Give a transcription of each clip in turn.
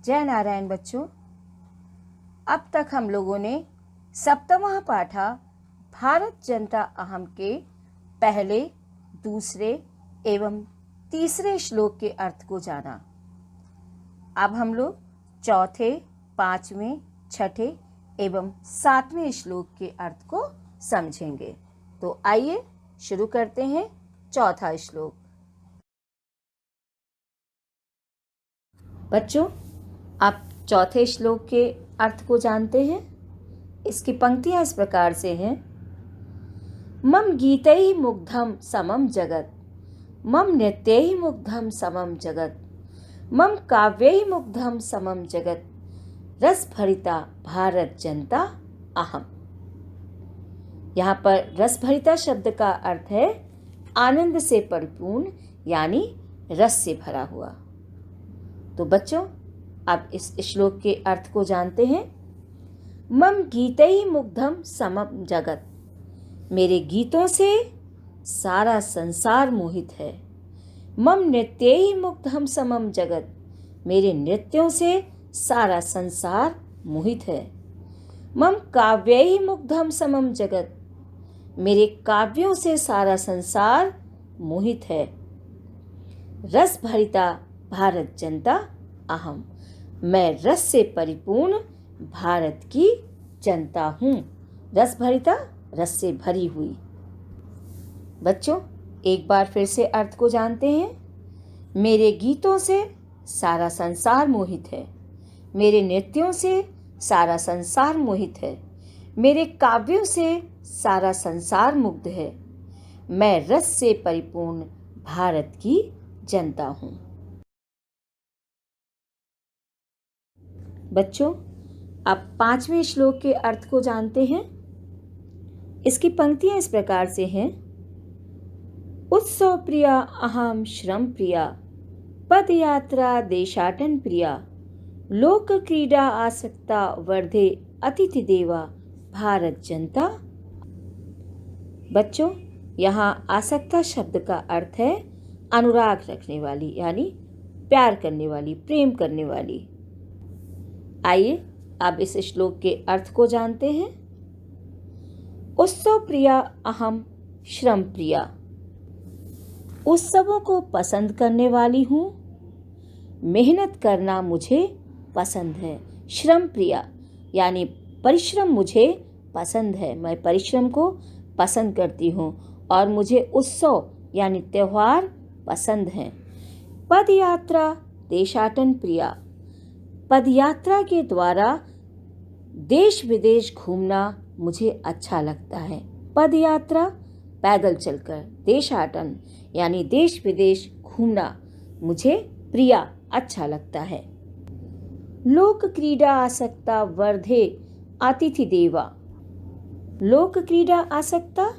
जय नारायण बच्चों। अब तक हम लोगों ने सप्तमः पाठा भारत जनता अहम के पहले, दूसरे एवं तीसरे श्लोक के अर्थ को जाना। अब हम लोग चौथे, पांचवें, छठे एवं सातवें श्लोक के अर्थ को समझेंगे। तो आइए शुरू करते हैं। चौथा श्लोक। बच्चों, आप चौथे श्लोक के अर्थ को जानते हैं। इसकी पंक्तियां इस प्रकार से हैं। मम गीतैः मुग्धं समं जगत्, मम नृत्यैः मुग्धं समं जगत्, मम काव्यैः मुग्धं समं जगत्, रस भरिता भारत जनता अहम। यहाँ पर रस भरिता शब्द का अर्थ है आनंद से परिपूर्ण, यानी रस से भरा हुआ। तो बच्चों, अब इस श्लोक के अर्थ को जानते हैं। मम गीतैः मुग्धं समं जगत्, मेरे गीतों से सारा संसार मोहित है। मम नृत्यैः मुग्धं समं जगत्, मेरे नृत्यों से सारा संसार मोहित है। मम काव्यैः मुग्धं समं जगत्, मेरे काव्यों से सारा संसार मोहित है। रस भरिता भारत जनता अहम, मैं रस से परिपूर्ण भारत की जनता हूँ। रस भरिता, रस से भरी हुई। बच्चों, एक बार फिर से अर्थ को जानते हैं। मेरे गीतों से सारा संसार मोहित है, मेरे नृत्यों से सारा संसार मोहित है, मेरे काव्यों से सारा संसार मुग्ध है। मैं रस से परिपूर्ण भारत की जनता हूँ। बच्चों, अब पांचवें श्लोक के अर्थ को जानते हैं। इसकी पंक्तियां इस प्रकार से हैं। उत्सव प्रिया अहम श्रम प्रिया, पद यात्रा देशाटन प्रिया, लोक क्रीडा आसक्ता वर्धे अतिथि देवा भारत जनता। बच्चों, यहाँ आसक्ता शब्द का अर्थ है अनुराग रखने वाली, यानी प्यार करने वाली, प्रेम करने वाली। आइए अब इस श्लोक के अर्थ को जानते हैं। उत्सव प्रिया अहम श्रम प्रिया, उत्सवों को पसंद करने वाली हूँ, मेहनत करना मुझे पसंद है। श्रम प्रिया यानी परिश्रम मुझे पसंद है, मैं परिश्रम को पसंद करती हूँ और मुझे उत्सव यानी त्योहार पसंद हैं। पद यात्रा देशाटन प्रिया, पद यात्रा के द्वारा देश विदेश घूमना मुझे अच्छा लगता है। पद यात्रा पैदल चलकर, देशाटन यानी देश विदेश घूमना मुझे प्रिया अच्छा लगता है। लोक क्रीडा आसक्ता वर्धे अतिथि देवा, लोक क्रीडा आसक्ता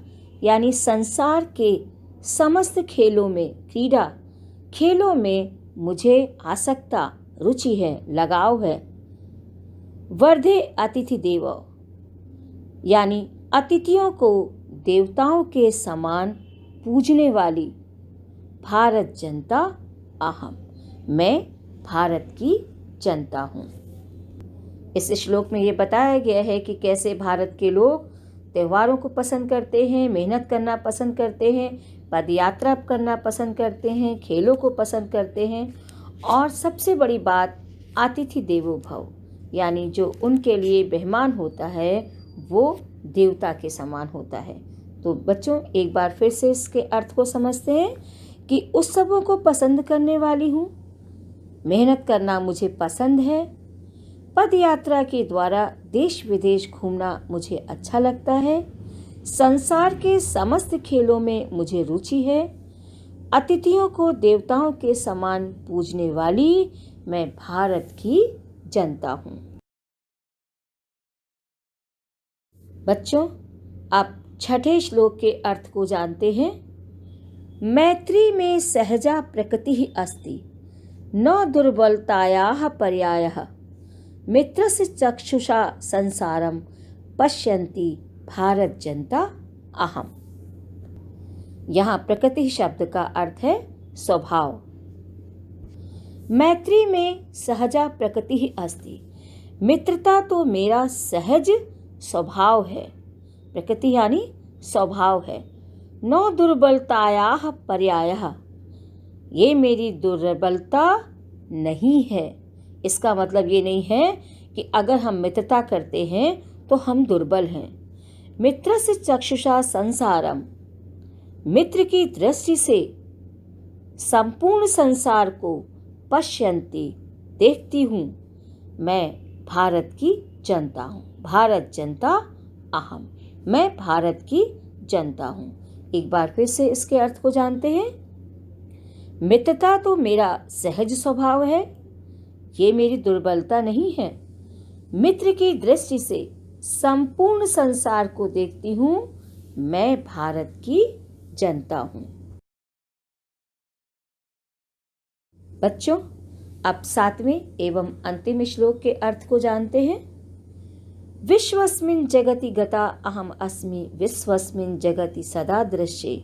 यानी संसार के समस्त खेलों में, क्रीडा खेलों में मुझे आसक्ता रुचि है, लगाव है। वर्धे अतिथि देव यानी अतिथियों को देवताओं के समान पूजने वाली भारत जनता अहम, मैं भारत की जनता हूँ। इस श्लोक में ये बताया गया है कि कैसे भारत के लोग त्योहारों को पसंद करते हैं, मेहनत करना पसंद करते हैं, पद यात्रा करना पसंद करते हैं, खेलों को पसंद करते हैं और सबसे बड़ी बात अतिथि देवो भव, यानी जो उनके लिए मेहमान होता है वो देवता के समान होता है। तो बच्चों, एक बार फिर से इसके अर्थ को समझते हैं कि उत्सवों को पसंद करने वाली हूँ, मेहनत करना मुझे पसंद है, पद यात्रा के द्वारा देश विदेश घूमना मुझे अच्छा लगता है, संसार के समस्त खेलों में मुझे रुचि है, अतिथियों को देवताओं के समान पूजने वाली मैं भारत की जनता हूँ। बच्चों, आप छठे श्लोक के अर्थ को जानते हैं। मैत्री में सहजा प्रकृति अस्ति, न दुर्बलतायाः पर्यायः, मित्रस्य चक्षुषा संसारम पश्यन्ति भारत जनता अहम। यहाँ प्रकृति शब्द का अर्थ है स्वभाव। मैत्री में सहजा प्रकृति ही अस्ति। मित्रता तो मेरा सहज स्वभाव है। प्रकृति यानी स्वभाव है। न दुर्बलतायाः पर्यायः, ये मेरी दुर्बलता नहीं है। इसका मतलब ये नहीं है कि अगर हम मित्रता करते हैं तो हम दुर्बल हैं। मित्रस्य चक्षुषा संसारम, मित्र की दृष्टि से संपूर्ण संसार को पश्यन्ति, देखती हूँ। मैं भारत की जनता हूँ। भारत जनता अहम, मैं भारत की जनता हूँ। एक बार फिर से इसके अर्थ को जानते हैं। मित्रता तो मेरा सहज स्वभाव है, ये मेरी दुर्बलता नहीं है। मित्र की दृष्टि से संपूर्ण संसार को देखती हूँ। मैं भारत की जनता हूँ। बच्चों, अब 7वें एवं अंतिम श्लोक के अर्थ को जानते हैं। विश्वस्मिन् जगति गता अहम अस्मि, विश्वस्मिन् जगति सदा दृश्ये,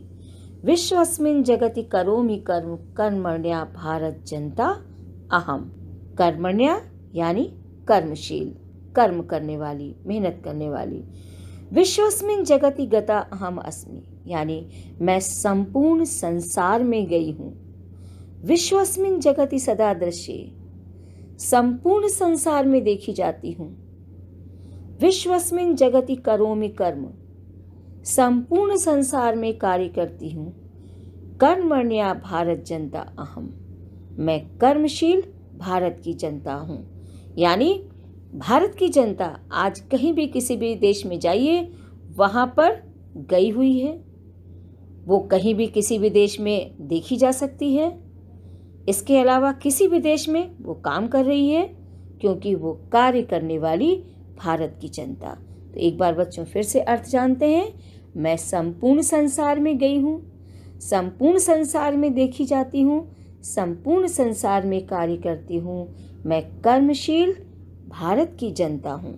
विश्वस्मिन् जगति करोमि कर्म, कर्मण्या भारत जनता अहम। कर्मण्या यानी कर्मशील, कर्म करने वाली, मेहनत करने वाली। विश्वस्मिन् जगति गता अहम अस्मि, यानी मैं संपूर्ण संसार में गई हूँ। विश्वस्मिन् जगति सदा दृश्ये, संपूर्ण संसार में देखी जाती हूँ। विश्वस्मिन् जगति करोमि कर्म, संपूर्ण संसार में कार्य करती हूँ। कर्मण्या भारत जनता अहम, मैं कर्मशील भारत की जनता हूँ। यानी भारत की जनता आज कहीं भी किसी भी देश में जाइए, वहाँ पर गई हुई है। वो कहीं भी किसी भी देश में देखी जा सकती है। इसके अलावा किसी भी देश में वो काम कर रही है, क्योंकि वो कार्य करने वाली भारत की जनता। तो एक बार बच्चों फिर से अर्थ जानते हैं। मैं संपूर्ण संसार में गई हूँ, संपूर्ण संसार में देखी जाती हूँ, संपूर्ण संसार में कार्य करती हूँ। मैं कर्मशील भारत की जनता हूँ।